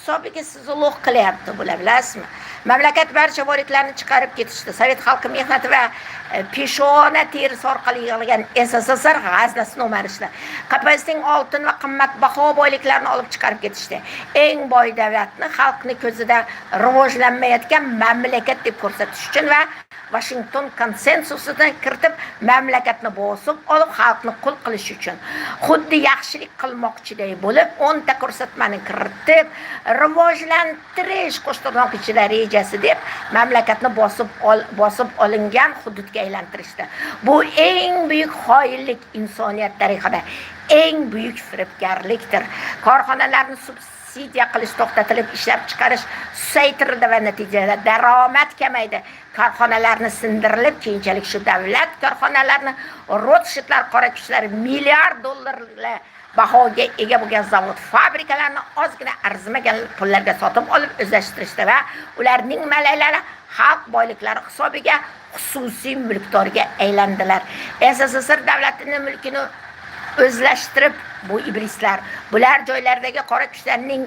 hisobiga sizni ulug' qilyapti, bular bilasizmi? Mamlakat barcha boyliklarini chiqarib ketishdi. Sovet xalqi mehnati va peshona terisi orqali yig'ilgan SSSR g'aznasini o'marishdi. Qapasning oltin va qimmatbaho boyliklarini olib chiqarib ketishdi. Eng boy davlatni xalqni ko'zida rivojlanmayotgan mamlakat deb ko'rsatish uchun va Washington konsensusini kiritib, mamlakatni bosib olib, xalqni qul qilish uchun xuddi yaxshilik qilmoqchiday bo'lib, 10 ta ko'rsatmani kiritib, rivojlantirish qo'shtirnoq ichida rejasi deb mamlakatni bosib olingan hududga aylantirishdi. Bu eng buyuk xoinlik insoniyat tarixida, eng buyuk firibgarlikdir. Korxonalarni subsidiya qilish to'xtatilib, ishlab chiqarish susaytirildi va natijada daromad kamaydi. Korxonalarni sindirilib, keyinchalik shu davlat korxonalarini Rothschildlar qora kuchlari milliard dollarlar bahoga ega bo'lgan zavod fabrikalarni ozgina arzimagan pullarga sotib olib o'zlashtirishdi va ularning malaylari xalq boyliklari hisobiga xususiy mulkdorga aylandilar. SSSR davlatining mulkini o'zlashtirib bu iblislar, bular joylardagi qora kuchlarning